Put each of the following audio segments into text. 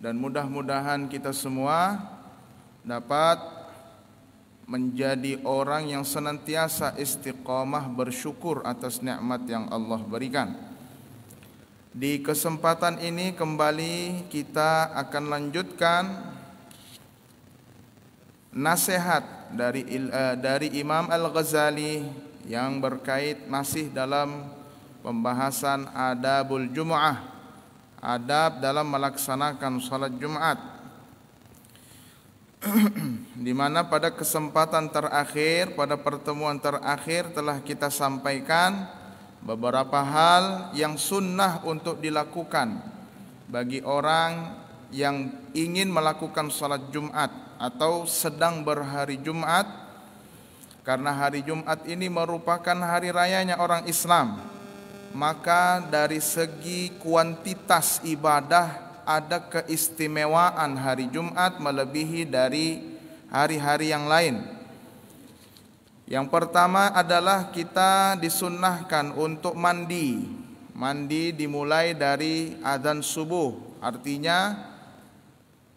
dan mudah-mudahan kita semua dapat menjadi orang yang senantiasa istiqamah bersyukur atas nikmat yang Allah berikan. Di kesempatan ini kembali kita akan lanjutkan nasihat dari Imam Al-Ghazali yang berkait masih dalam pembahasan adabul Jumu'ah, adab dalam melaksanakan salat Jumat. Di mana pada kesempatan terakhir, pada pertemuan terakhir telah kita sampaikan beberapa hal yang sunnah untuk dilakukan bagi orang yang ingin melakukan salat Jumat atau sedang berhari Jumat, karena hari Jumat ini merupakan hari rayanya orang Islam. Maka dari segi kuantitas ibadah ada keistimewaan hari Jumat melebihi dari hari-hari yang lain. Yang pertama adalah kita disunnahkan untuk mandi. Mandi dimulai dari adzan subuh, artinya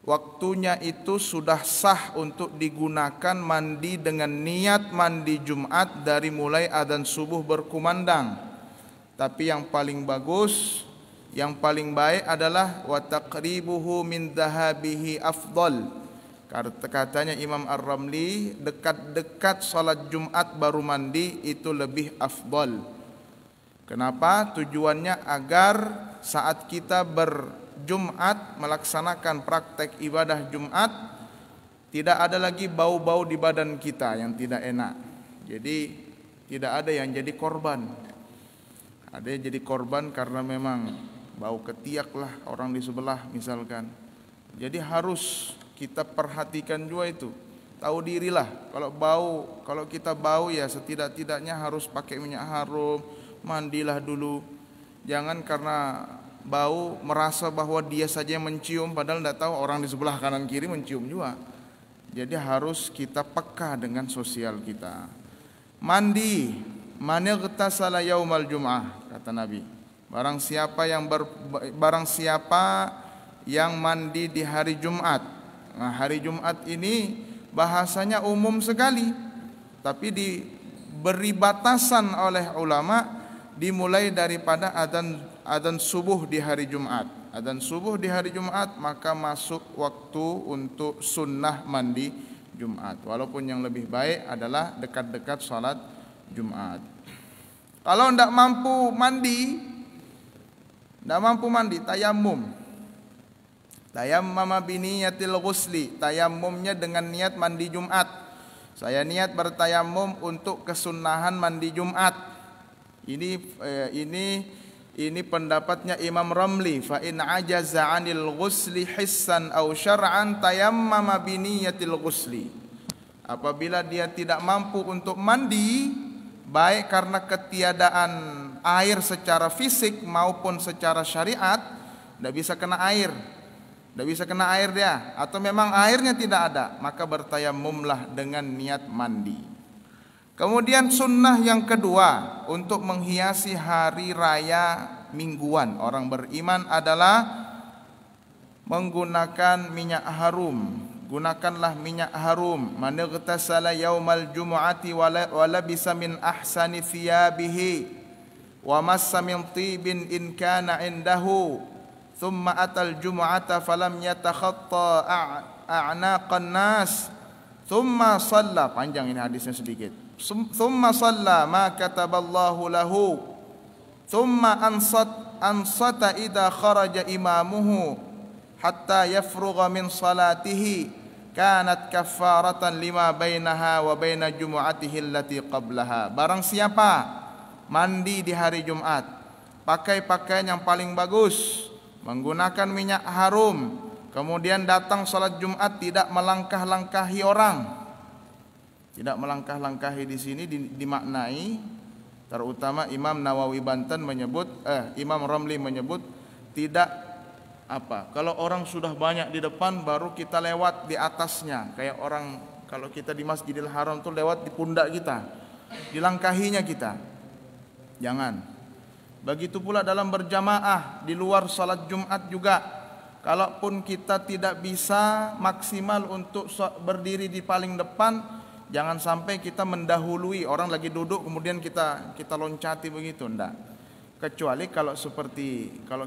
waktunya itu sudah sah untuk digunakan mandi dengan niat mandi Jumat dari mulai adzan subuh berkumandang. Tapi yang paling bagus, yang paling baik adalah wa taqribuhu min dhahabihi afdal. Katanya Imam Ar-Ramli, dekat-dekat salat Jumat baru mandi itu lebih afdal. Kenapa? Tujuannya agar saat kita Jumat melaksanakan praktek ibadah Jumat tidak ada lagi bau-bau di badan kita yang tidak enak. Jadi tidak ada yang jadi korban. Ada yang jadi korban karena memang bau ketiak lah orang di sebelah misalkan. Jadi harus kita perhatikan juga itu. Tahu dirilah kalau kita bau ya setidak-tidaknya harus pakai minyak harum, mandilah dulu. Jangan karena bau merasa bahwa dia saja yang mencium padahal tidak tahu orang di sebelah kanan kiri mencium juga. Jadi harus kita peka dengan sosial kita. Mandi, man ightasala yaumal jum'ah, kata Nabi. Barang siapa yang mandi di hari Jumat. Nah, hari Jumat ini bahasanya umum sekali, tapi diberi batasan oleh ulama dimulai daripada adzan subuh di hari Jumat. Adzan subuh di hari Jumat maka masuk waktu untuk sunnah mandi Jumat. Walaupun yang lebih baik adalah dekat-dekat salat Jumat. Kalau tidak mampu mandi, tayammum. Tayammama biniyatil ghusli, tayammumnya dengan niat mandi Jumat. Saya niat bertayammum untuk kesunnahan mandi Jumat. Ini pendapatnya Imam Ramli. Fa in ajaza 'anil ghusli hissan aw syar'an tayammama bi niyatil ghusli. Apabila dia tidak mampu untuk mandi, baik karena ketiadaan air secara fisik maupun secara syariat, tidak bisa kena air dia, atau memang airnya tidak ada, maka bertayammumlah dengan niat mandi. Kemudian sunnah yang kedua untuk menghiasi hari raya mingguan orang beriman adalah menggunakan minyak harum. Gunakanlah minyak harum. Man ightasala yaumal jumu'ati wa labisa min ahsani thiyabihi wa massa min tibin in kana indahu thumma atal jumu'ata falam yatakhatta a'naqan nas thumma shalla. Panjang ini hadisnya sedikit. Thumma shalla ma kataballahu lahu thumma ansata idza kharaja imamuhu hatta yafrugha min salatihi kanat kaffaratan lima bainaha wa baina jumu'atihi allati qablaha. Barang siapa mandi di hari Jumat, pakai pakaian yang paling bagus, menggunakan minyak harum, kemudian datang salat Jumat tidak melangkah-langkahi orang. Tidak melangkah-langkahi di sini dimaknai, terutama Imam Nawawi Banten Imam Ramli menyebut tidak kalau orang sudah banyak di depan baru kita lewat di atasnya, kayak orang kalau kita di Masjidil Haram tuh lewat di pundak kita, dilangkahinya kita. Jangan. Begitu pula dalam berjamaah di luar salat Jumat juga. Kalaupun kita tidak bisa maksimal untuk berdiri di paling depan, jangan sampai kita mendahului orang lagi duduk kemudian kita loncati begitu, enggak. Kecuali kalau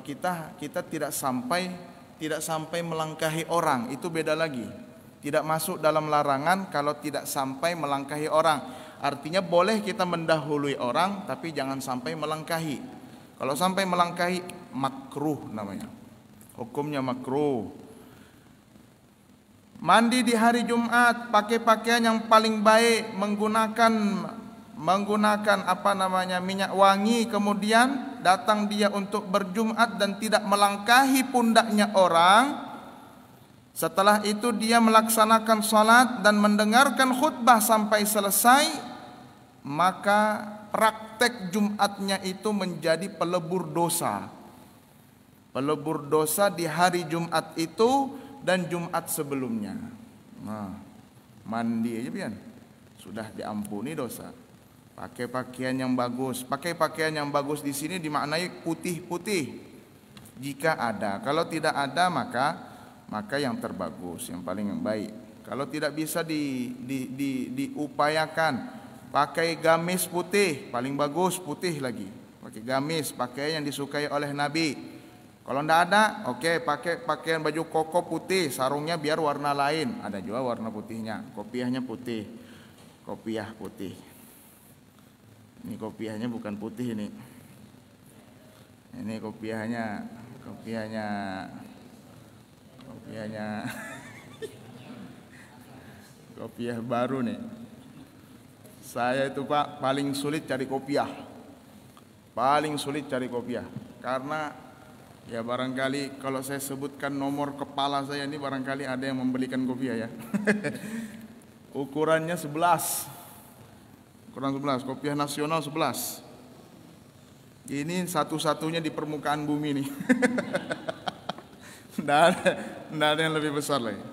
kita tidak sampai melangkahi orang, itu beda lagi. Tidak masuk dalam larangan kalau tidak sampai melangkahi orang. Artinya boleh kita mendahului orang tapi jangan sampai melangkahi. Kalau sampai melangkahi makruh namanya. Hukumnya makruh. Mandi di hari Jumat, pakai pakaian yang paling baik, menggunakan minyak wangi, kemudian datang dia untuk berjumat dan tidak melangkahi pundaknya orang. Setelah itu dia melaksanakan salat dan mendengarkan khutbah sampai selesai, maka praktek Jumatnya itu menjadi pelebur dosa. Pelebur dosa di hari Jumat itu dan Jumat sebelumnya. Nah, mandi aja pian, sudah diampuni dosa. Pakai pakaian yang bagus. Pakai pakaian yang bagus di sini dimaknai putih-putih jika ada. Kalau tidak ada maka yang terbagus, yang paling baik. Kalau tidak bisa diupayakan, pakai gamis putih, paling bagus putih lagi. Pakai gamis, pakaian yang disukai oleh Nabi. Kalau tidak ada, oke, pakai pakaian baju koko putih, sarungnya biar warna lain. Ada juga warna putihnya, kopiahnya putih. Kopiah putih. Ini kopiahnya bukan putih ini. Ini kopiahnya kopiah baru nih. Saya itu Pak paling sulit cari kopiah. Karena ya barangkali kalau saya sebutkan nomor kepala saya ini barangkali ada yang membelikan kopiah ya. Ukurannya 11. Ukuran 11, kopiah nasional 11. Ini satu-satunya di permukaan bumi nih. Nggak ada yang lebih besar lagi.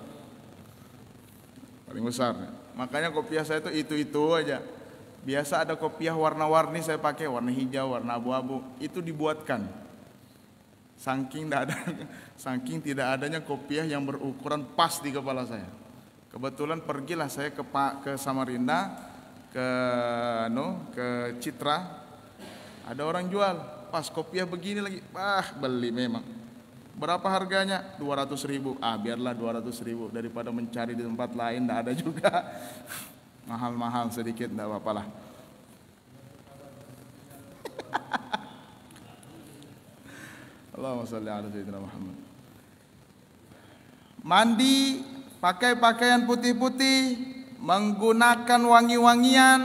Paling besar. Makanya kopiah saya itu aja. Biasa ada kopiah warna-warni saya pakai, warna hijau, warna abu-abu. Itu dibuatkan. Saking tidak adanya kopiah yang berukuran pas di kepala saya. Kebetulan pergilah saya ke Samarinda, ke Citra. Ada orang jual, pas kopiah begini lagi, beli memang. Berapa harganya? 200.000. Biarlah 200.000 daripada mencari di tempat lain, tidak ada juga. Mahal-mahal sedikit, tidak apa-apalah. Allahumma shalli ala sayyidina Muhammad. Mandi, pakai pakaian putih-putih, menggunakan wangi-wangian,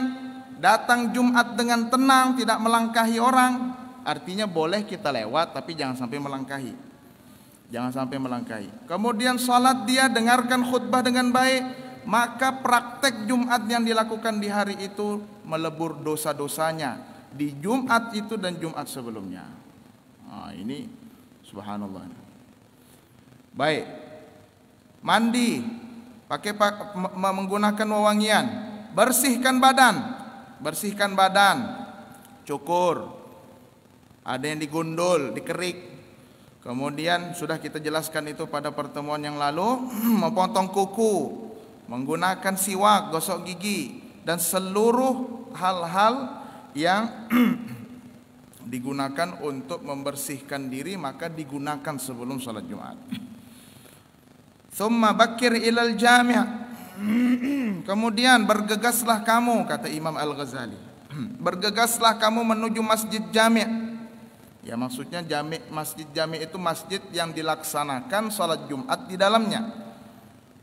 datang Jumat dengan tenang, tidak melangkahi orang. Artinya boleh kita lewat tapi jangan sampai melangkahi. Kemudian salat dia, dengarkan khutbah dengan baik, maka praktek Jumat yang dilakukan di hari itu melebur dosa-dosanya di Jumat itu dan Jumat sebelumnya. Ini subhanallah. Baik. Mandi, menggunakan wewangian, bersihkan badan, cukur. Ada yang digundul, dikerik. Kemudian sudah kita jelaskan itu pada pertemuan yang lalu, memotong kuku, menggunakan siwak, gosok gigi, dan seluruh hal-hal yang digunakan untuk membersihkan diri maka digunakan sebelum salat Jumat. Tsumma bakkir ilal jami'. Kemudian bergegaslah kamu, kata Imam Al-Ghazali. Bergegaslah kamu menuju masjid jami'. Ya maksudnya masjid jami' itu masjid yang dilaksanakan salat Jumat di dalamnya.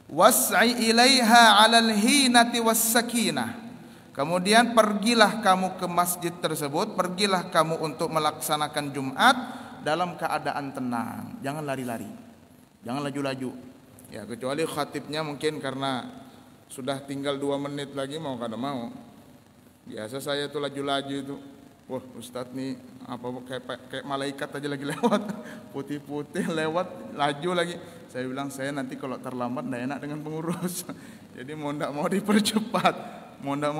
Was'i ilaiha 'alal hinati was sakinah. Kemudian pergilah kamu ke masjid tersebut, pergilah kamu untuk melaksanakan Jumat dalam keadaan tenang. Jangan lari-lari, jangan laju-laju. Ya kecuali khatibnya mungkin karena sudah tinggal 2 menit lagi mau kada mau. Biasa saya itu laju-laju itu. Wah Ustadz nih kayak malaikat aja lagi lewat, putih-putih lewat, laju lagi. Saya bilang saya nanti kalau terlambat tidak enak dengan pengurus. Jadi mau tidak mau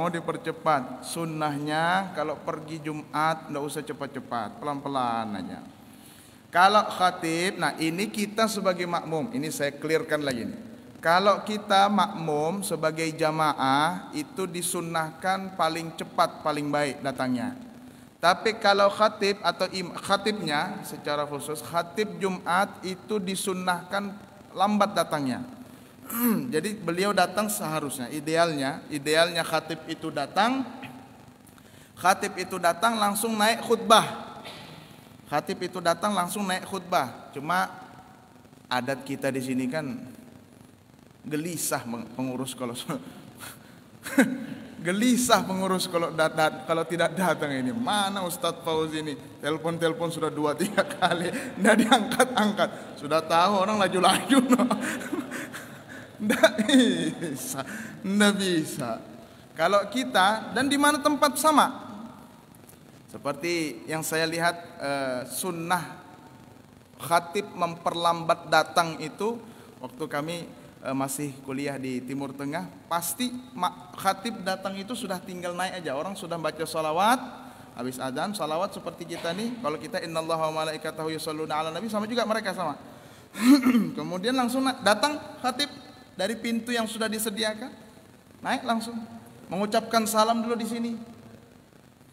dipercepat. Sunnahnya kalau pergi Jumat tidak usah cepat-cepat, pelan-pelan aja. Kalau khatib, nah ini kita sebagai makmum, ini saya clearkan lagi nih. Kalau kita makmum sebagai jamaah itu disunnahkan paling cepat, paling baik datangnya. Tapi kalau khatib atau khatibnya secara khusus, khatib Jumat itu disunnahkan lambat datangnya. Jadi beliau datang seharusnya, idealnya khatib itu datang langsung naik khutbah. Khatib itu datang langsung naik khutbah. Cuma adat kita di sini kan gelisah pengurus kalau gelisah pengurus kalau tidak datang ini. Mana Ustadz Fauzi ini? Telepon sudah 2-3 kali, nggak diangkat-angkat. Sudah tahu orang laju-laju. Nggak bisa. Kalau kita dan di mana tempat sama. Seperti yang saya lihat sunnah khatib memperlambat datang itu waktu kami masih kuliah di Timur Tengah, pasti khatib datang itu sudah tinggal naik aja. Orang sudah baca salawat, habis adzan salawat seperti kita nih. Kalau kita innallaha wa malaikatahu yusholluna ala nabi, sama juga mereka sama. Kemudian langsung datang khatib dari pintu yang sudah disediakan, naik langsung mengucapkan salam dulu di sini.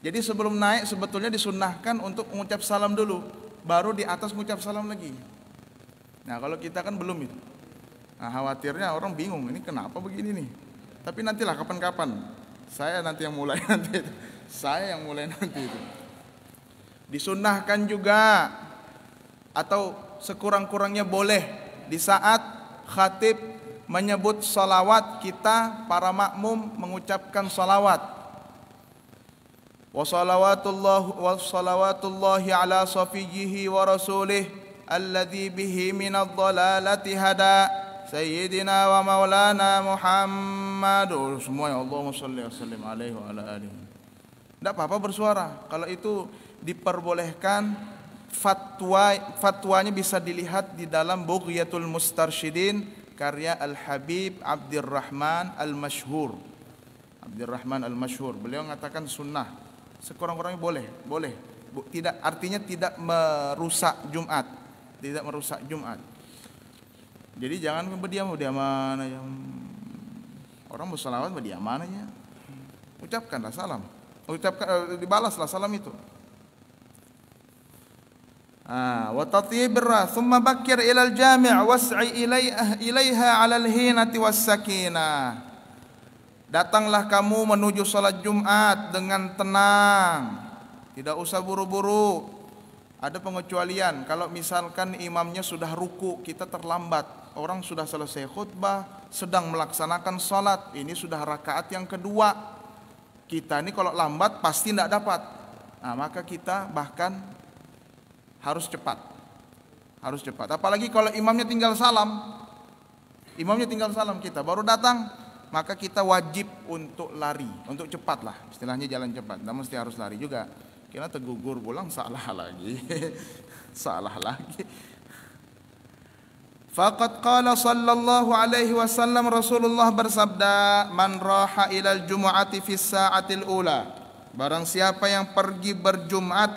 Jadi sebelum naik sebetulnya disunnahkan untuk mengucap salam dulu, baru di atas mengucap salam lagi. Nah kalau kita kan belum itu. Nah khawatirnya orang bingung, ini kenapa begini nih. Tapi nantilah kapan-kapan, saya nanti yang mulai nanti itu. Saya yang mulai nanti itu. Disunnahkan juga atau sekurang-kurangnya boleh di saat khatib menyebut salawat, kita para makmum mengucapkan salawat. Wa salawatullahi ala safiyyihi wa rasulih alladhi bihi minadh dhalalati hada sayyidina wa maulana Muhammad. Semua ya Allahumma shalli wa sallim alaihi wa ala alihi. Tidak apa-apa bersuara. Kalau itu diperbolehkan, fatwanya bisa dilihat di dalam Bughyatul Mustarsyidin karya Al-Habib Abdurrahman Al-Mashhur. Beliau mengatakan sunnah. Sekurang-kurangnya boleh. Tidak artinya tidak merusak Jumat. Jadi jangan berdiam aja. Orang bersalawat berdiam aja. Ucapkanlah salam. Dibalaslah salam itu. Wa tatyibir ras thumma bakkir ila al-jami' was'i ilaiha 'ala al-hinati was-sakinah. Datanglah kamu menuju salat Jumat dengan tenang, tidak usah buru-buru. Ada pengecualian, kalau misalkan imamnya sudah ruku, kita terlambat, orang sudah selesai khutbah, sedang melaksanakan salat, ini sudah rakaat yang kedua. Kita ini kalau lambat pasti tidak dapat. Nah, maka kita bahkan harus cepat. Apalagi kalau imamnya tinggal salam, kita baru datang. Maka kita wajib untuk lari, untuk cepat lah, istilahnya jalan cepat. Tidak mesti harus lari juga. Kira tergugur pulang salah lagi. Faqad qala sallallahu alaihi wasallam, Rasulullah bersabda, man raha ilal jumu'ati fis sa'atil ula. Barang siapa yang pergi berjumat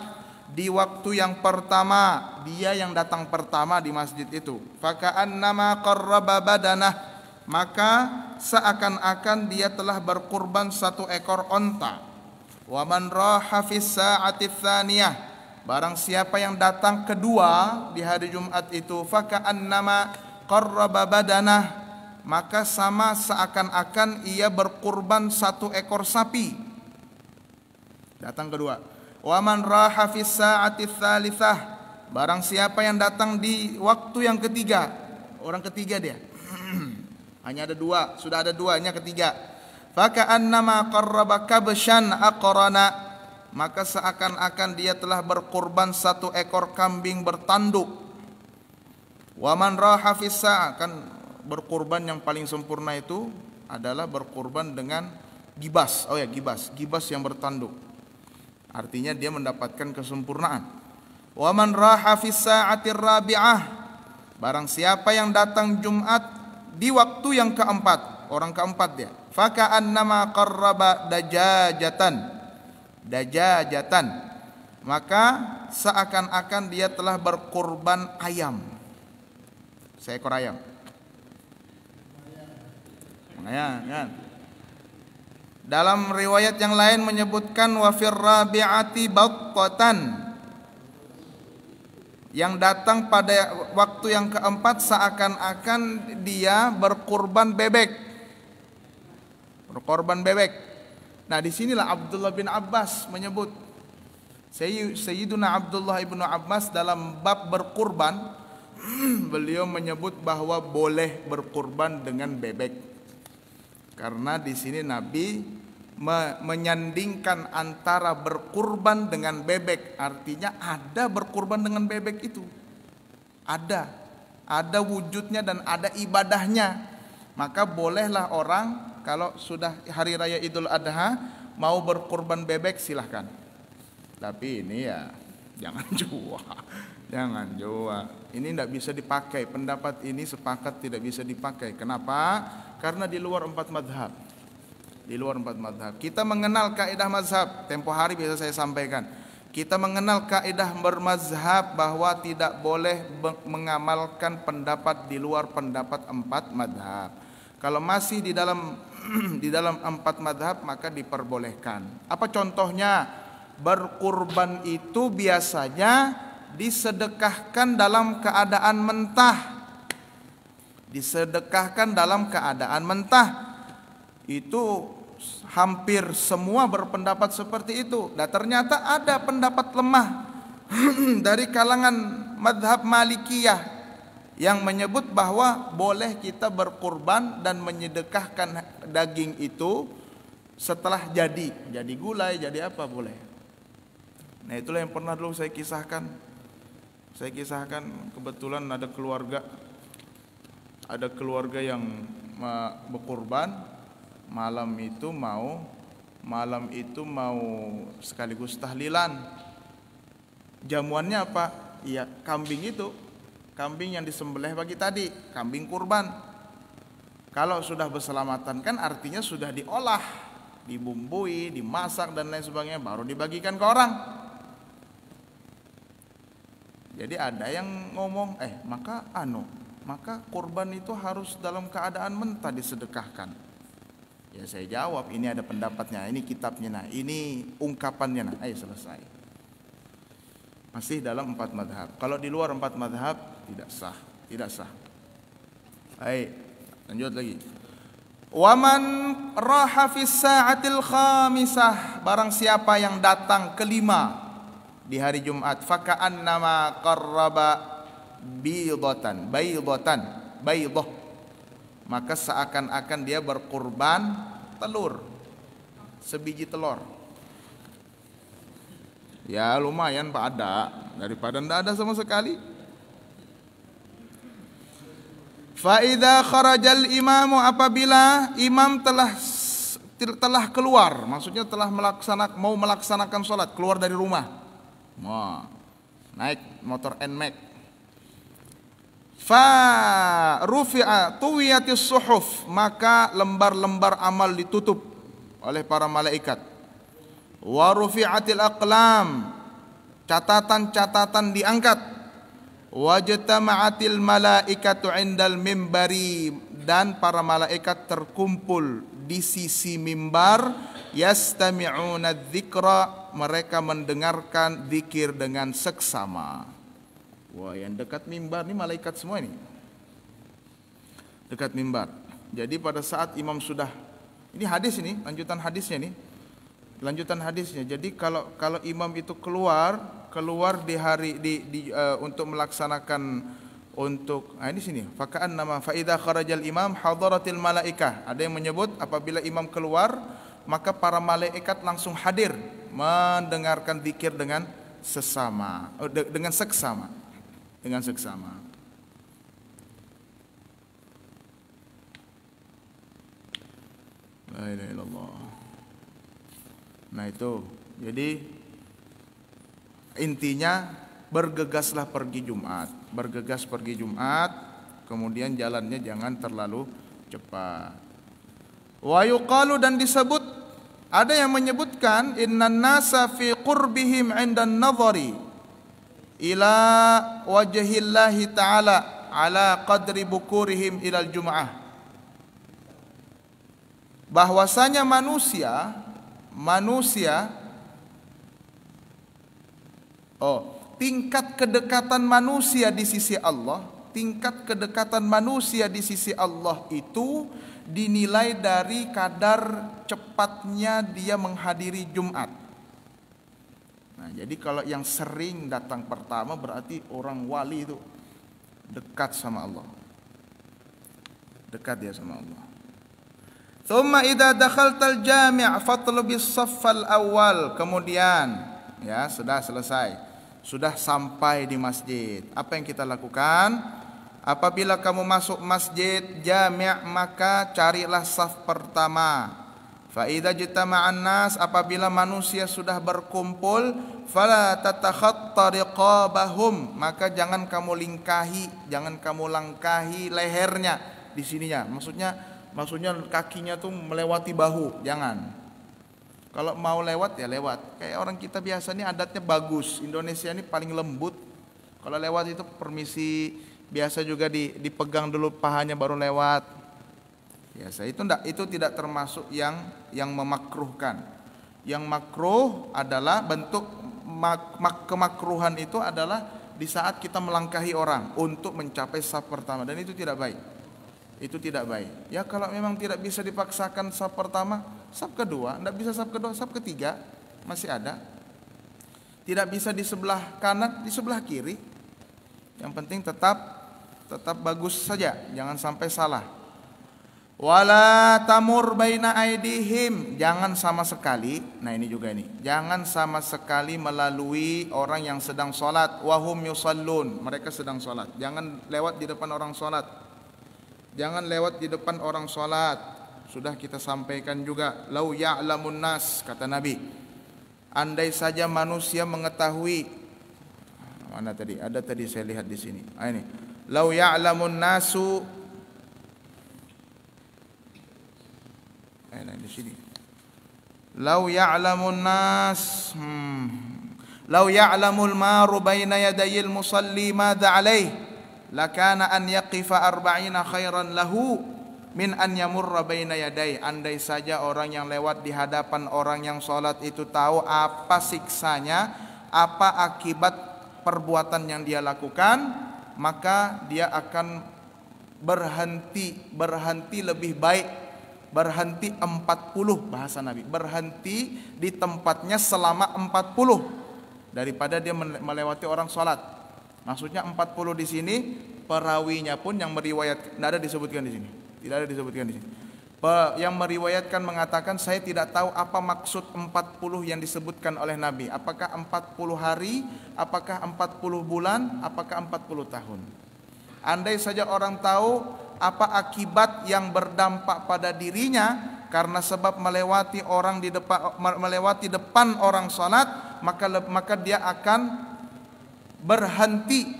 di waktu yang pertama, dia yang datang pertama di masjid itu. Faka'annama qarraba badanah, maka seakan-akan dia telah berkurban 1 ekor onta. Wa man raha fis sa'ati tsaniyah, barang siapa yang datang kedua di hari Jumat itu, faka'annama qarraba badanah, maka sama seakan-akan ia berkurban 1 ekor sapi. Datang kedua. Wa man raha fis sa'ati tsalitsah, barang siapa yang datang di waktu yang ketiga, orang ketiga dia. Hanya ada 2, sudah ada 2, yang ketiga. Faka'annama qarraba kabshan aqrana, maka seakan-akan dia telah berkurban 1 ekor kambing bertanduk. Wa man raha fis sa'a, kan berkurban yang paling sempurna itu adalah berkurban dengan gibas. Gibas yang bertanduk. Artinya dia mendapatkan kesempurnaan. Wa man raha fis sa'atir rabi'ah, barang siapa yang datang Jumat di waktu yang keempat, orang keempat dia. Faka'annama qarraba dajajatan, maka seakan-akan dia telah berkurban ayam, seekor ayam. Ya. Dalam riwayat yang lain menyebutkan wa fir rabi'ati baqqatan, yang datang pada waktu yang keempat seakan-akan dia berkurban bebek. Berkorban bebek. Nah, disinilah Abdullah bin Abbas menyebut, Sayyiduna Abdullah ibnu Abbas dalam bab berkurban beliau menyebut bahwa boleh berkurban dengan bebek, karena di sini Nabi menyandingkan antara berkurban dengan bebek. Artinya ada berkurban dengan bebek itu, ada wujudnya dan ada ibadahnya. Maka bolehlah orang kalau sudah hari raya Idul Adha mau berkurban bebek, silahkan. Tapi ini ya jangan jual. Ini tidak bisa dipakai. Pendapat ini sepakat tidak bisa dipakai. Kenapa? Karena di luar 4 madhab. Kita mengenal kaidah mazhab. Tempo hari biasa saya sampaikan. Kita mengenal kaidah bermazhab bahwa tidak boleh mengamalkan pendapat di luar pendapat 4 madhab. Kalau masih di dalam 4 madhab maka diperbolehkan. Apa contohnya? Berkurban itu biasanya disedekahkan dalam keadaan mentah. Itu hampir semua berpendapat seperti itu. Dan ternyata ada pendapat lemah dari kalangan madhab Malikiyah yang menyebut bahwa boleh kita berkurban dan menyedekahkan daging itu setelah jadi gulai, jadi apa boleh. Nah, itulah yang pernah dulu saya kisahkan. Kebetulan ada keluarga yang berkurban malam itu mau sekaligus tahlilan. Jamuannya apa? Iya, kambing yang disembelih pagi tadi, kambing kurban. Kalau sudah berselamatan kan artinya sudah diolah, dibumbui, dimasak dan lain sebagainya, baru dibagikan ke orang. Jadi ada yang ngomong, maka kurban itu harus dalam keadaan mentah disedekahkan. Ya saya jawab, ini ada pendapatnya, ini kitabnya, ini ungkapannya, ayo selesai. Masih dalam 4 madhab. Kalau di luar 4 madhab tidak sah. Baik, lanjut lagi. Waman raha fis sa'atil khamisah, barang siapa yang datang kelima di hari Jumat, faka'annama qarraba baydah, maka seakan-akan dia berkurban telur, sebiji telur. Ya lumayan Pak, ada daripada tidak ada sama sekali. Fa idza kharajal imamu, apabila imam telah keluar, maksudnya telah mau melaksanakan sholat, keluar dari rumah, naik motor NMAX, fa rufi'a tuwiyatis suhuf, maka lembar-lembar amal ditutup oleh para malaikat. Wa rufi'atil aqlam, catatan-catatan diangkat. Wajtama'atil malaikatu 'indal mimbari, dan para malaikat terkumpul di sisi mimbar. Yastami'una dzikra, mereka mendengarkan zikir dengan seksama. Wah, yang dekat mimbar ini malaikat semua ini. Dekat mimbar. Jadi pada saat imam sudah, ini hadis ini, lanjutan hadisnya. Jadi kalau imam itu keluar di hari untuk melaksanakan ini sini, faka'an nama fa idza kharajal imam hadaratil malaikah. Ada yang menyebut apabila imam keluar maka para malaikat langsung hadir mendengarkan zikir dengan seksama. La ilaha illallah. Nah itu, jadi intinya bergegaslah pergi Jumat, kemudian jalannya jangan terlalu cepat. Wa yuqalu, dan disebut Ada yang menyebutkan innan nasa fi qurbihim 'indan nadhari ila wajhillahi ta'ala ala qadri bukurihim ilal jum'ah. Bahwasanya manusia tingkat kedekatan manusia di sisi Allah, tingkat kedekatan manusia di sisi Allah itu dinilai dari kadar cepatnya dia menghadiri Jumat. Nah, jadi kalau yang sering datang pertama berarti orang wali itu dekat sama Allah. Dekat dia sama Allah. Thumma idza dakhaltal jami' fatlubis saffal awal. Kemudian ya sudah selesai. Sudah sampai di masjid. Apa yang kita lakukan? Apabila kamu masuk masjid jami' maka carilah saf pertama. Fa idza jitama'an nas, apabila manusia sudah berkumpul, fala tatakhatta riqabahum, maka jangan kamu langkahi lehernya di sininya. Maksudnya kakinya tuh melewati bahu, jangan. Kalau mau lewat ya lewat. Kayak orang kita biasa nih adatnya bagus. Indonesia ini paling lembut. Kalau lewat itu permisi, biasa juga dipegang dulu pahanya baru lewat. Biasa itu tidak termasuk yang memakruhkan. Yang makruh adalah bentuk kemakruhan itu adalah di saat kita melangkahi orang untuk mencapai saf pertama, dan itu tidak baik. Itu tidak baik. Ya kalau memang tidak bisa dipaksakan saf pertama, saf kedua, tidak bisa saf kedua, saf ketiga masih ada. Tidak bisa di sebelah kanan, di sebelah kiri. Yang penting tetap bagus saja, jangan sampai salah. Wala tamur baina aidihim, jangan sama sekali. Nah ini juga ini, jangan sama sekali melalui orang yang sedang sholat. Wahum yusallun, mereka sedang sholat. Jangan lewat di depan orang sholat. Jangan lewat di depan orang sholat. Sudah kita sampaikan juga. Lau ya'lamun nas, kata Nabi, andai saja manusia mengetahui. Mana tadi? Ada tadi saya lihat di sini. Ini. Lau ya'lamun nasu. Di sini. Lau ya'lamun nas. Lau ya'lamul maru baina yadayil musalli madza alaih, lakana an yaqifa arba'ina khairan lahu min an yamurra baina yaday. Andai saja orang yang lewat di hadapan orang yang sholat itu tahu apa siksanya, apa akibat perbuatan yang dia lakukan, maka dia akan berhenti lebih baik, berhenti 40, bahasa Nabi, berhenti di tempatnya selama 40 daripada dia melewati orang sholat. Maksudnya 40 di sini, perawinya pun yang meriwayat, tidak ada disebutkan di sini. Tidak ada disebutkan di sini. Yang meriwayatkan mengatakan, saya tidak tahu apa maksud 40 yang disebutkan oleh Nabi. Apakah 40 hari, apakah 40 bulan, apakah 40 tahun. Andai saja orang tahu apa akibat yang berdampak pada dirinya karena sebab melewati depan orang salat, maka dia akan berhenti.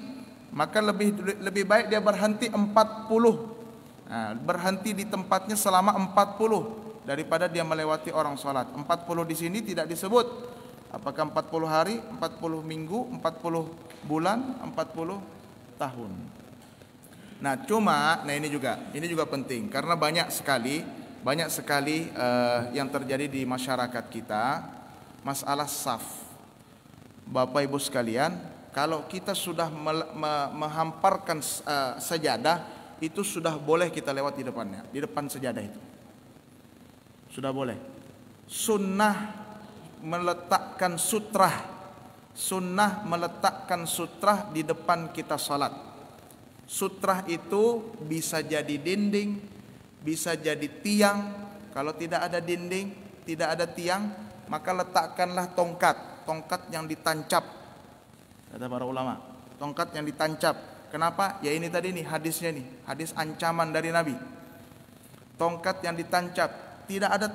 Maka lebih baik dia berhenti 40. Nah, berhenti di tempatnya selama 40 daripada dia melewati orang salat. 40 di sini tidak disebut apakah 40 hari, 40 minggu, 40 bulan, 40 tahun. Nah ini juga penting karena banyak sekali yang terjadi di masyarakat kita masalah saf. Bapak Ibu sekalian, kalau kita sudah menghamparkan sajadah, itu sudah boleh kita lewat di depannya, di depan sajadah itu sudah boleh. Sunnah meletakkan sutrah di depan kita salat. Sutrah itu bisa jadi dinding, bisa jadi tiang. Kalau tidak ada dinding, tidak ada tiang, maka letakkanlah tongkat yang ditancap. Kata para ulama, tongkat yang ditancap. Kenapa? Ya ini tadi nih hadisnya nih, hadis ancaman dari Nabi. Tongkat yang ditancap. Tidak ada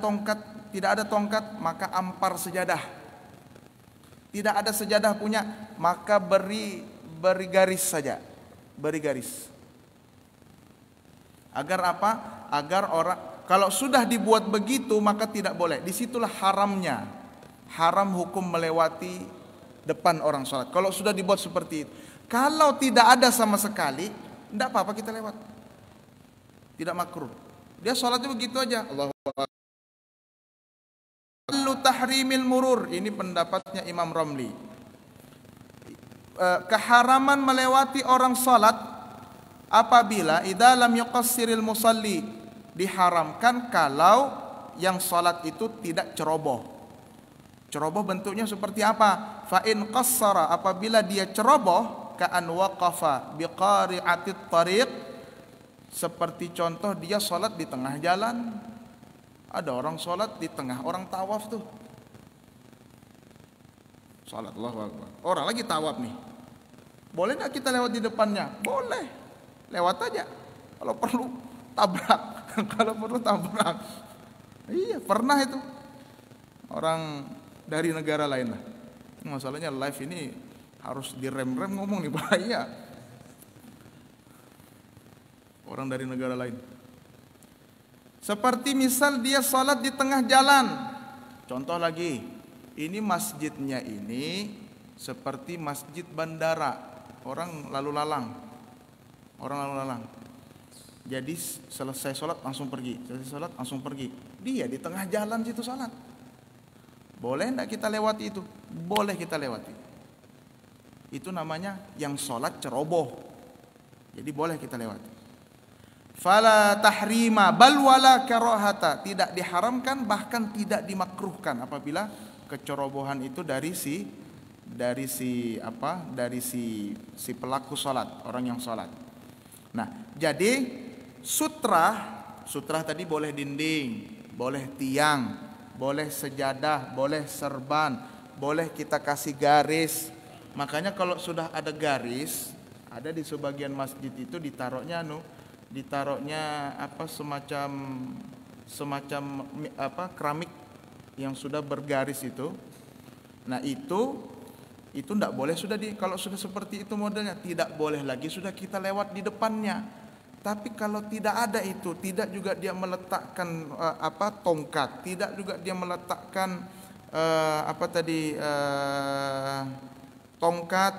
tongkat, maka ampar sejadah. Tidak ada sejadah punya, maka beri garis saja. Beri garis. Agar apa? Agar Kalau sudah dibuat begitu maka tidak boleh. Disitulah haramnya. Haram hukum melewati depan orang sholat. Kalau sudah dibuat seperti itu. Kalau tidak ada sama sekali, tidak apa-apa kita lewat. Tidak makruh. Dia sholatnya begitu aja. Allahu Akbar. Tahrimil murur. Ini pendapatnya Imam Ramli. Keharaman melewati orang sholat apabila idza lam yuqassiril musalli, diharamkan kalau yang sholat itu tidak ceroboh. Ceroboh bentuknya seperti apa? Fa in qassara, apabila dia ceroboh, ka'an waqafa biqari'atit tariq, seperti contoh dia sholat di tengah jalan. Ada orang sholat di tengah orang tawaf tuh. Sholat, Allahu Akbar. Orang lagi tawaf nih. Boleh nggak kita lewat di depannya? Boleh. Lewat aja. Kalau perlu tabrak. Kalau perlu tabrak. Iya, pernah itu. Orang dari negara lain lah. Masalahnya live ini harus direm-rem ngomong nih, bahaya. Orang dari negara lain. Seperti misal dia sholat di tengah jalan. Contoh lagi, ini masjidnya ini seperti masjid bandara, orang lalu lalang. Jadi selesai sholat langsung pergi, Dia di tengah jalan situ sholat. Boleh enggak kita lewati itu? Boleh kita lewati. Itu namanya yang sholat ceroboh. Jadi boleh kita lewati. Fala tahrima bal wala karahata, tidak diharamkan bahkan tidak dimakruhkan apabila kecerobohan itu dari si pelaku salat, orang yang salat. Nah, jadi sutra tadi boleh dinding, boleh tiang, boleh sejadah, boleh serban, boleh kita kasih garis. Makanya kalau sudah ada garis, ada di sebagian masjid itu ditaruhnya semacam keramik yang sudah bergaris itu. Nah, itu tidak boleh kalau sudah seperti itu modelnya, tidak boleh lagi sudah kita lewat di depannya. Tapi kalau tidak ada itu, tidak juga dia meletakkan tongkat, tidak juga dia meletakkan tongkat,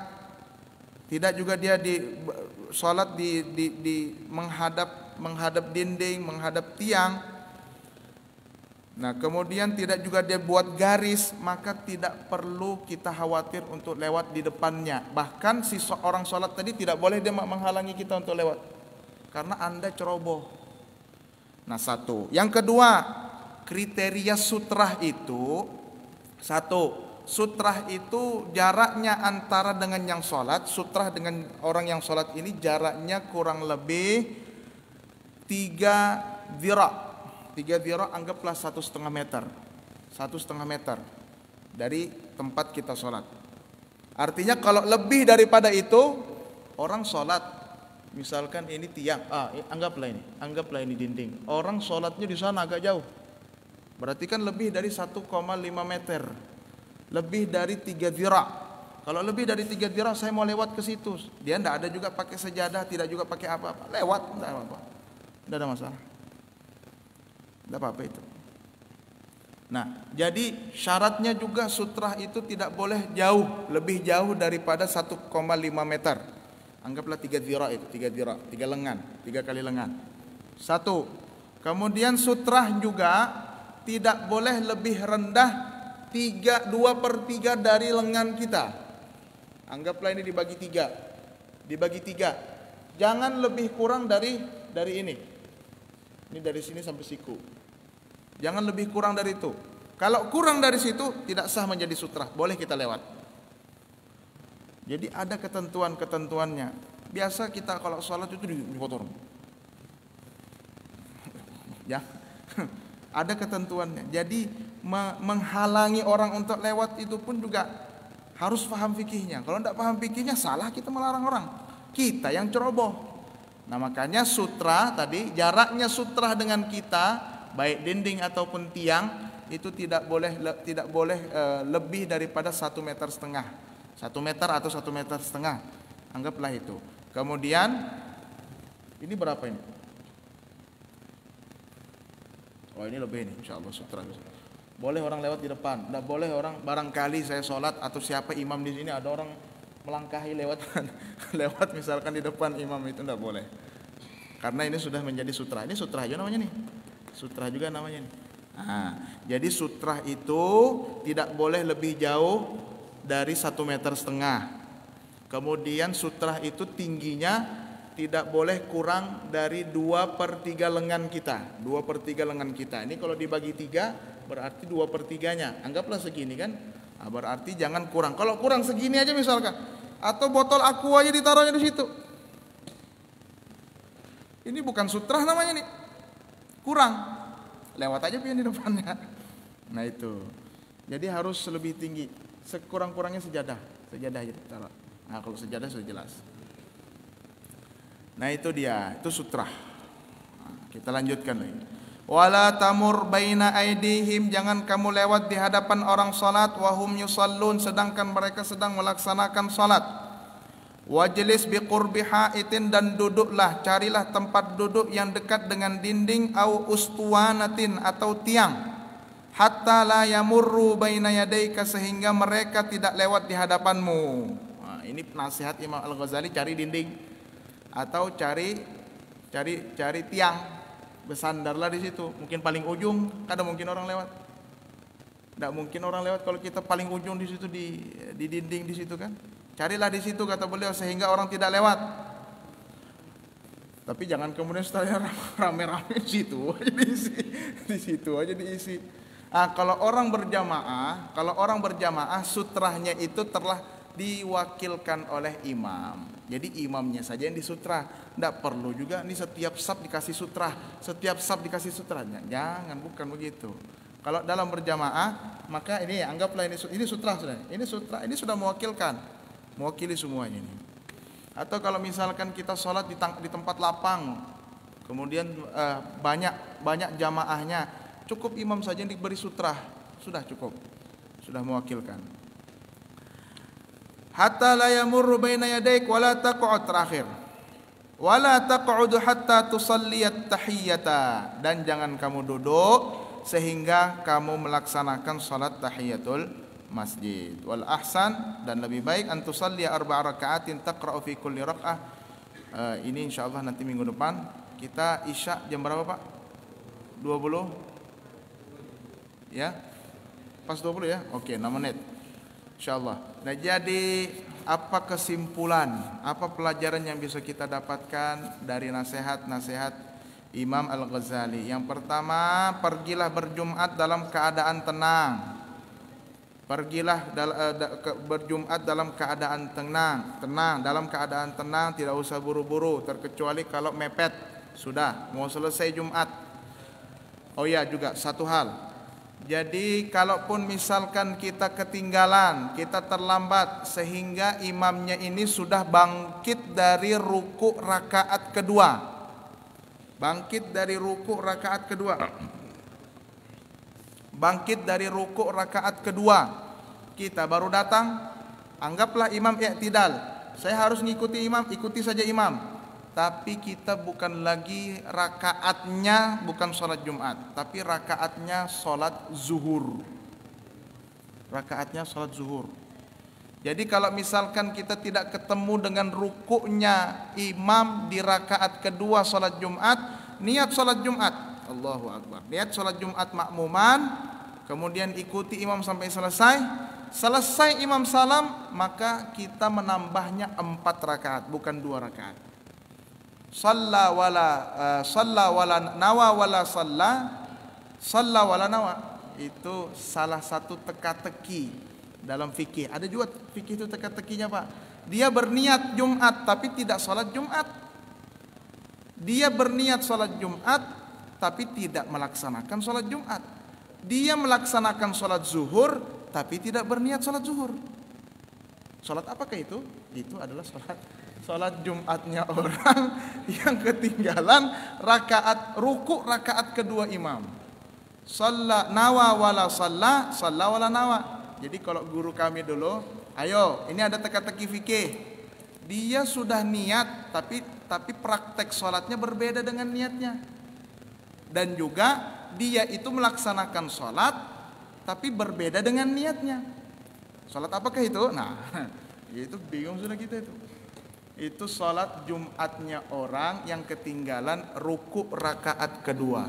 tidak juga dia sholat di menghadap dinding, menghadap tiang. Nah, kemudian tidak juga dia buat garis, maka tidak perlu kita khawatir untuk lewat di depannya. Bahkan si orang sholat tadi tidak boleh dia menghalangi kita untuk lewat, karena Anda ceroboh. Nah, satu. Yang kedua, kriteria sutrah itu, sutrah itu jaraknya antara dengan yang sholat, sutrah dengan orang yang sholat ini jaraknya kurang lebih 3 dhira'. 3 dhira' anggaplah 1,5 meter. 1,5 meter dari tempat kita sholat. Artinya kalau lebih daripada itu, orang sholat, misalkan ini tiang, anggaplah ini dinding. Orang sholatnya di sana agak jauh. Berarti kan lebih dari 1,5 meter. Lebih dari 3 dhira'. Kalau lebih dari 3 dhira' saya mau lewat ke situ, dia tidak ada juga pakai sejadah, tidak juga pakai apa-apa, lewat, tidak apa-apa, tidak ada masalah, tidak apa-apa itu. Nah, jadi syaratnya juga sutrah itu tidak boleh lebih jauh daripada 1,5 meter. Anggaplah 3 dhira' itu, 3 dhira', 3 lengan, 3 kali lengan. 1. Kemudian sutrah juga tidak boleh lebih rendah 2/3 dari lengan kita. Anggaplah ini dibagi 3. Jangan lebih kurang dari ini. Ini dari sini sampai siku. Jangan lebih kurang dari itu. Kalau kurang dari situ tidak sah menjadi sutrah, boleh kita lewat. Jadi ada ketentuannya. Biasa kita kalau sholat itu dipotong. Ya. Ada ketentuannya. Jadi menghalangi orang untuk lewat itu pun juga harus paham fikihnya. Kalau tidak paham fikihnya, salah kita melarang orang. Kita yang ceroboh. Nah, makanya sutra tadi, jaraknya sutra dengan kita, baik dinding ataupun tiang, itu tidak boleh lebih daripada 1,5 meter. 1 meter atau 1,5 meter. Anggaplah itu. Kemudian ini berapa ini? Oh ini lebih nih, insya Allah sutra. Boleh orang lewat di depan, tidak boleh orang barangkali saya sholat atau siapa imam di sini ada orang melangkahi lewat lewat misalkan di depan imam itu tidak boleh. Karena ini sudah menjadi sutra. Ini sutra aja namanya nih. Sutra juga namanya nih. Nah, jadi sutra itu tidak boleh lebih jauh dari 1,5 meter. Kemudian sutra itu tingginya tidak boleh kurang dari 2/3 lengan kita. 2/3 lengan kita. Ini kalau dibagi 3 berarti 2/3-nya. Anggaplah segini kan. Nah, berarti jangan kurang. Kalau kurang segini aja misalkan, atau botol aqua aja ditaruhnya di situ. Ini bukan sutra namanya nih. Kurang. Lewat aja pian di depannya. Nah itu. Jadi harus lebih tinggi. Sekurang-kurangnya sejadah. Sejadah aja ditaruh. Nah kalau sejadah sudah jelas. Nah itu dia, itu sutra. Nah, kita lanjutkan lagi. Wala tamur baina aidihim, jangan kamu lewat di hadapan orang salat wahum yusallun, sedangkan mereka sedang melaksanakan salat. Wajlis biqurbi haitin, dan duduklah, carilah tempat duduk yang dekat dengan dinding au ustuwanatin atau tiang. Hatta la yamurru baina yadayka, sehingga mereka tidak lewat di hadapanmu. Nah, ini nasihat Imam Al-Ghazali, cari dinding atau cari tiang, bersandarlah di situ. Mungkin paling ujung, kada mungkin orang lewat. Tidak mungkin orang lewat kalau kita paling ujung di situ di dinding di situ kan. Carilah di situ kata beliau sehingga orang tidak lewat. Tapi jangan kemudian setelah rame-rame di situ aja diisi. Di situ aja diisi. Kalau orang berjamaah sutrahnya itu telah diwakilkan oleh imam. Jadi imamnya saja yang disutra, tidak perlu juga nih setiap sab dikasih sutra, setiap sab dikasih sutranya. Jangan, bukan begitu. Kalau dalam berjamaah, maka ini anggaplah ini sutra sudah. Ini sutra, ini sudah mewakili semuanya ini. Atau kalau misalkan kita sholat di tempat lapang, kemudian banyak jamaahnya, cukup imam saja yang diberi sutra, sudah cukup, sudah mewakilkan. Hatta la yamurru baina yadayk wala taq'ud, terakhir. Wala taq'ud hatta tusalliyat tahiyyata, dan jangan kamu duduk sehingga kamu melaksanakan salat tahiyatul masjid. Wal ahsan, dan lebih baik an tusalliya 4 raka'atin taqra'u fi kulli rak'ah. Ini insyaallah nanti minggu depan. Kita isya jam berapa, Pak? 20? Ya. Pas 20 ya? Oke, 6 menit. InsyaAllah. Nah jadi apa kesimpulan, apa pelajaran yang bisa kita dapatkan dari nasihat-nasihat Imam Al-Ghazali? Yang pertama, pergilah berjumat dalam keadaan tenang. Pergilah berjumat dalam keadaan tenang, dalam keadaan tenang, tidak usah buru-buru, terkecuali kalau mepet, sudah mau selesai Jumat. Oh ya, juga satu hal. Jadi kalaupun misalkan kita ketinggalan, kita terlambat sehingga imamnya ini sudah bangkit dari ruku rakaat kedua. Bangkit dari ruku rakaat kedua. Bangkit dari ruku rakaat kedua. Kita baru datang, anggaplah imam i'tidal. Saya harus ngikuti imam, ikuti saja imam. Tapi kita bukan lagi rakaatnya bukan sholat Jumat, tapi rakaatnya sholat zuhur. Rakaatnya sholat zuhur. Jadi kalau misalkan kita tidak ketemu dengan rukuknya imam di rakaat kedua sholat Jumat, niat sholat Jumat, Allahu Akbar, niat sholat Jumat makmuman, kemudian ikuti imam sampai selesai. Selesai imam salam, maka kita menambahnya 4 rakaat, bukan 2 rakaat. Shalla wala nawa wala shalla wala nawa. Itu salah satu teka-teki dalam fikih. Ada juga fikih itu teka-tekinya, Pak. Dia berniat Jumat tapi tidak sholat Jumat. Dia berniat sholat Jumat tapi tidak melaksanakan sholat Jumat. Dia melaksanakan sholat zuhur tapi tidak berniat sholat zuhur. Sholat apakah itu? Itu adalah sholat Jumatnya orang yang ketinggalan ruku rakaat kedua imam. Shalla nawa wala shalla wala nawa. Jadi kalau guru kami dulu, ayo ini ada teka-teki fikih. Dia sudah niat tapi praktek sholatnya berbeda dengan niatnya. Dan juga dia itu melaksanakan sholat tapi berbeda dengan niatnya. Sholat apakah itu? Nah, itu bingung sudah kita itu. Itu sholat Jumatnya orang yang ketinggalan ruku rakaat kedua.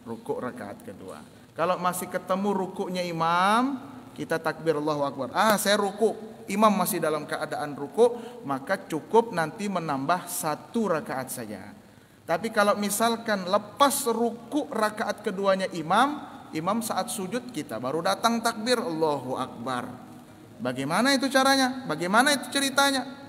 Ruku rakaat kedua. Kalau masih ketemu rukuknya imam, kita takbir Allahu Akbar. Saya ruku, imam masih dalam keadaan ruku, maka cukup nanti menambah 1 rakaat saja. Tapi kalau misalkan lepas ruku rakaat keduanya imam saat sujud kita baru datang takbir Allahu Akbar. Bagaimana itu caranya? Bagaimana itu ceritanya?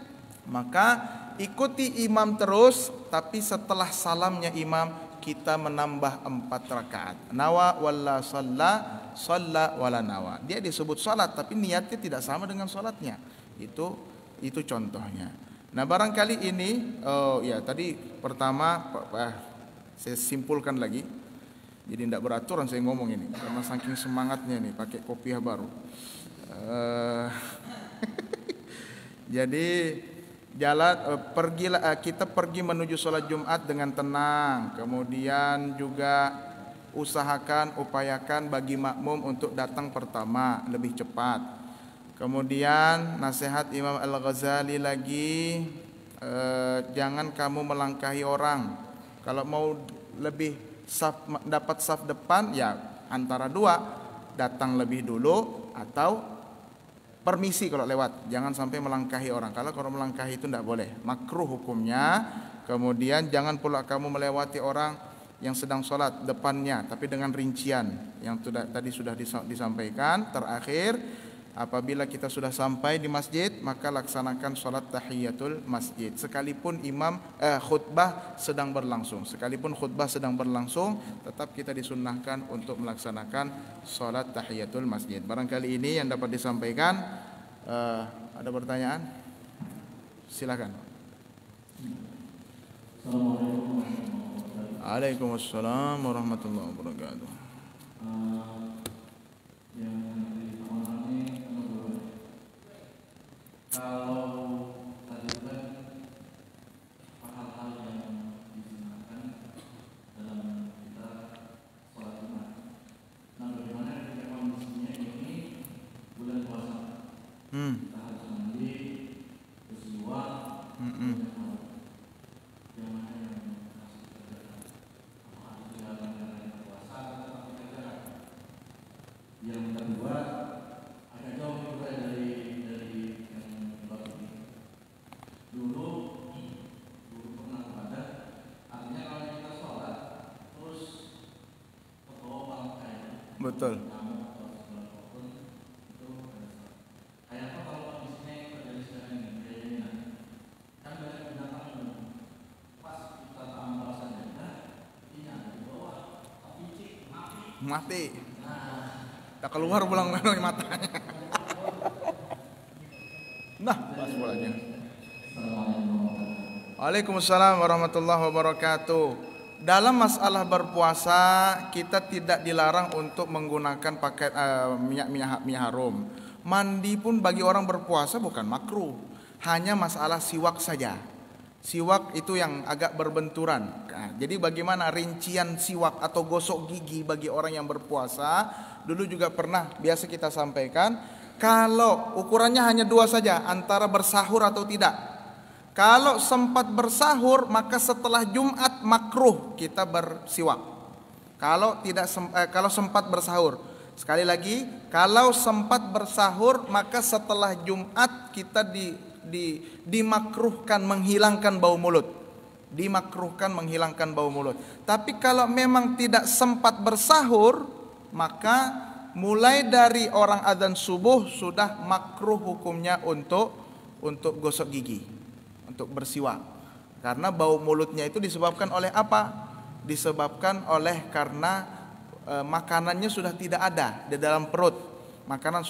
Maka ikuti imam terus, tapi setelah salamnya imam kita menambah 4 rakaat. Nawa walla shalla wala nawa. Dia disebut salat tapi niatnya tidak sama dengan salatnya. Itu contohnya. Nah, barangkali ini tadi pertama saya simpulkan lagi. Jadi tidak beraturan saya ngomong ini karena saking semangatnya nih pakai kopiah baru. Jadi kita pergi menuju sholat Jumat dengan tenang. Kemudian juga upayakan bagi makmum untuk datang pertama lebih cepat. Kemudian nasihat Imam Al-Ghazali lagi, jangan kamu melangkahi orang. Kalau mau lebih dapat saf depan, ya antara 2, datang lebih dulu atau permisi kalau lewat, jangan sampai melangkahi orang. Kalau melangkahi itu tidak boleh, makruh hukumnya. Kemudian jangan pula kamu melewati orang yang sedang sholat depannya, tapi dengan rincian yang tadi sudah disampaikan. Terakhir, apabila kita sudah sampai di masjid, maka laksanakan sholat tahiyatul masjid. Sekalipun khutbah sedang berlangsung, tetap kita disunnahkan untuk melaksanakan sholat tahiyatul masjid. Barangkali ini yang dapat disampaikan. Ada pertanyaan? Silakan. Waalaikumsalam warahmatullahi wabarakatuh. Kalau tadi kan hal-hal yang disunahkan dalam kita sholat Jumat. Nah, bagaimana ketika kondisinya ini bulan puasa? Kita harus mandi, bersiwak, yang mana yang harus kita jalan? Apakah harus dilakukan karena puasa atau kita jalan? Yang kedua, agak jauh juga dari dulu pernah ada, artinya kalau kita sholat terus kebawa bangkai, betul. kamu atau segala apapun itu kayak apa kalau kondisinya yang terjadi sekarang ini kayak ini kan banyak binatang pas kita tambal saja ini ada di bawah tapi mati. Tak keluar pulang dari matanya. Nah, pas bolanya. Waalaikumsalam warahmatullahi wabarakatuh. Dalam masalah berpuasa, kita tidak dilarang untuk menggunakan minyak harum. Mandi pun bagi orang berpuasa bukan makruh. Hanya masalah siwak saja. Siwak itu yang agak berbenturan. Nah, jadi bagaimana rincian siwak atau gosok gigi bagi orang yang berpuasa? Dulu juga pernah biasa kita sampaikan, kalau ukurannya hanya 2 saja, antara bersahur atau tidak. Kalau sempat bersahur, maka setelah Jumat makruh kita bersiwak. Kalau sempat bersahur, sekali lagi, kalau sempat bersahur, maka setelah Jumat kita dimakruhkan menghilangkan bau mulut. Tapi kalau memang tidak sempat bersahur, maka mulai dari orang adzan subuh sudah makruh hukumnya untuk gosok gigi, untuk bersiwak. Karena bau mulutnya itu disebabkan oleh apa? Disebabkan oleh karena makanannya sudah tidak ada di dalam perut. Makanan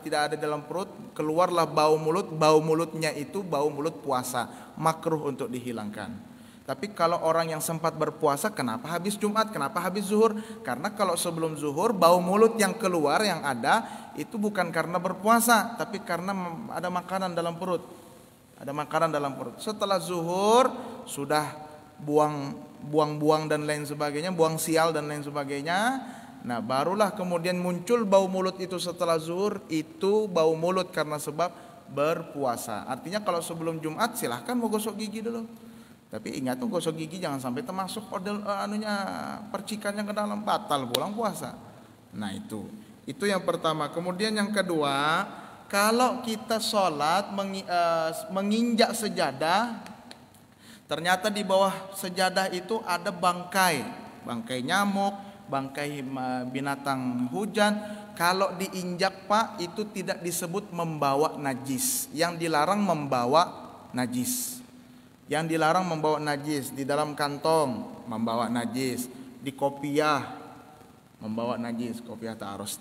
tidak ada dalam perut, keluarlah bau mulut. Bau mulutnya itu bau mulut puasa, makruh untuk dihilangkan. Tapi kalau orang yang sempat berpuasa, kenapa habis Jumat, kenapa habis zuhur? Karena kalau sebelum zuhur bau mulut yang keluar yang ada itu bukan karena berpuasa, tapi karena ada makanan dalam perut. Setelah zuhur sudah buang buang-buang dan lain sebagainya, buang sial dan lain sebagainya. Nah, barulah kemudian muncul bau mulut itu setelah zuhur, itu bau mulut karena sebab berpuasa. Artinya kalau sebelum Jumat silahkan mau gosok gigi dulu. Tapi ingat tuh, gosok gigi jangan sampai termasuk percikannya ke dalam, batal pulang puasa. Nah, itu yang pertama. Kemudian yang kedua, kalau kita sholat menginjak sejadah, ternyata di bawah sejadah itu ada bangkai nyamuk, bangkai binatang hujan. Kalau diinjak Pak, itu tidak disebut membawa najis. Yang dilarang membawa najis. Yang dilarang membawa najis. Di dalam kantong membawa najis. Di kopiah membawa najis. Kopiah ta'arus.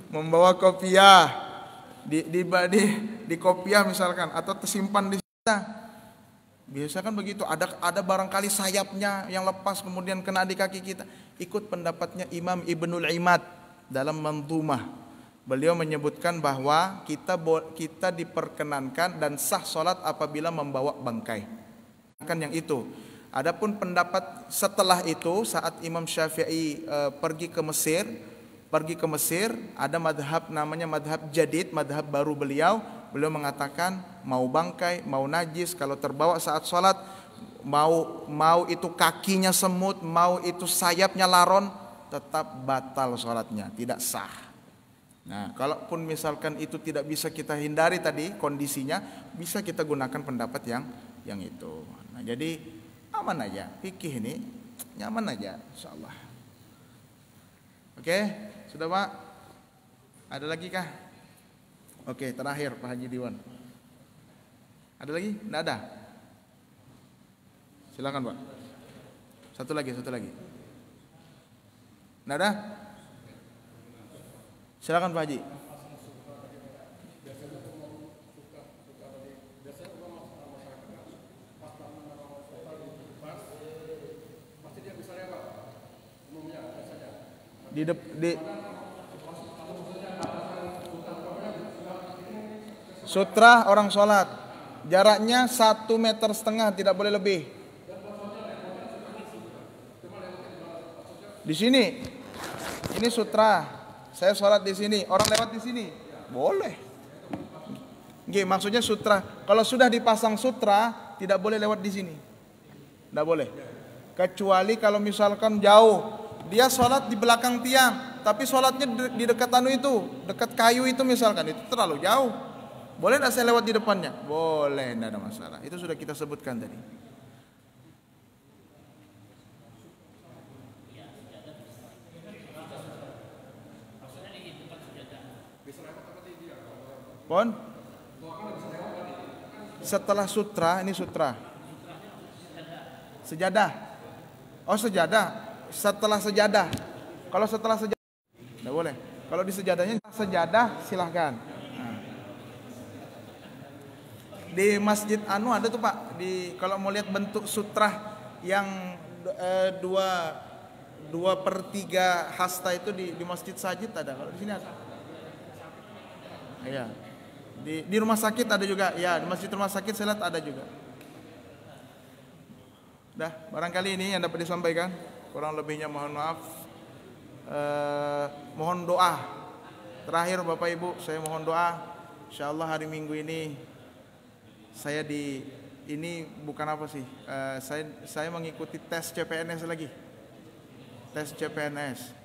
Membawa kopiah di kopiah misalkan, atau tersimpan di sana. Biasa kan begitu. Ada barangkali sayapnya yang lepas kemudian kena di kaki kita. Ikut pendapatnya Imam Ibnul Imad dalam Manzumah. Beliau menyebutkan bahwa kita diperkenankan dan sah sholat apabila membawa bangkai. Kan yang itu. Adapun pendapat setelah itu, saat Imam Syafi'i pergi ke Mesir, ada madhab namanya madhab jadid, madhab baru beliau mengatakan mau bangkai, mau najis, kalau terbawa saat sholat, mau itu kakinya semut, mau itu sayapnya laron, tetap batal sholatnya, tidak sah. Nah, kalaupun misalkan itu tidak bisa kita hindari tadi kondisinya, bisa kita gunakan pendapat yang itu. Nah, jadi aman aja, fikih ini nyaman aja, insyaallah. Oke, sudah Pak? Ada lagi kah? Oke, terakhir Pak Haji Diwan. Ada lagi? Tidak ada. Silakan Pak. Satu lagi. Tidak ada? Silakan Pak Haji. Sutra orang sholat, jaraknya 1,5 meter, tidak boleh lebih. Di sini, ini sutra. Saya sholat di sini, orang lewat di sini, boleh. Nggih, maksudnya sutra. Kalau sudah dipasang sutra, tidak boleh lewat di sini, tidak boleh. Kecuali kalau misalkan jauh. Dia sholat di belakang tiang, tapi sholatnya di dekat dekat kayu itu misalkan, itu terlalu jauh. Boleh tidak saya lewat di depannya? Boleh, tidak ada masalah. Itu sudah kita sebutkan tadi. Pon? Setelah sutra, ini sutra. Sejadah. Oh, sejadah. Setelah sejadah. Kalau setelah sejadah tidak boleh. Kalau di sejadahnya sejadah silahkan. Nah. Di Masjid Anu ada tuh Pak. Kalau mau lihat bentuk sutra yang 2/3 hasta itu di Masjid Sajid ada. Kalau di sini ada. Iya. Di rumah sakit ada juga. Ya, di masjid rumah sakit saya lihat ada juga. Dah, barangkali ini yang dapat disampaikan. Kurang lebihnya mohon maaf. Mohon doa. Terakhir Bapak Ibu, saya mohon doa. Insyaallah hari Minggu ini saya ini bukan apa sih? Saya mengikuti tes CPNS lagi. Tes CPNS.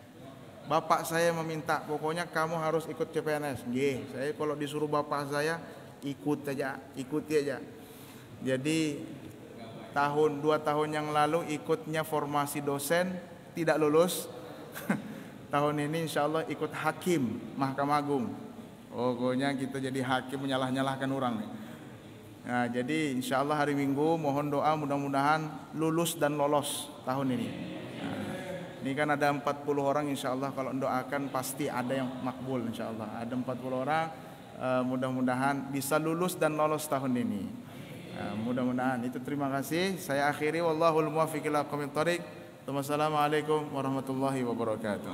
Bapak saya meminta, pokoknya kamu harus ikut CPNS. Nggih, saya kalau disuruh bapak saya ikuti aja. Jadi 2 tahun yang lalu ikutnya formasi dosen, tidak lulus. Tahun ini insya Allah ikut hakim Mahkamah Agung. Pokoknya kita jadi hakim menyalah-nyalahkan orang. Nah, jadi insya Allah hari Minggu mohon doa mudah-mudahan lulus dan lolos tahun ini. Nah, ini kan ada 40 orang insya Allah, kalau doakan pasti ada yang makbul insya Allah. Ada 40 orang, mudah-mudahan bisa lulus dan lolos tahun ini. Mudah-mudahan itu. Terima kasih. Saya akhiri, wallahul muwaffiq ila aqwamit thoriq. Wassalamualaikum warahmatullahi wabarakatuh.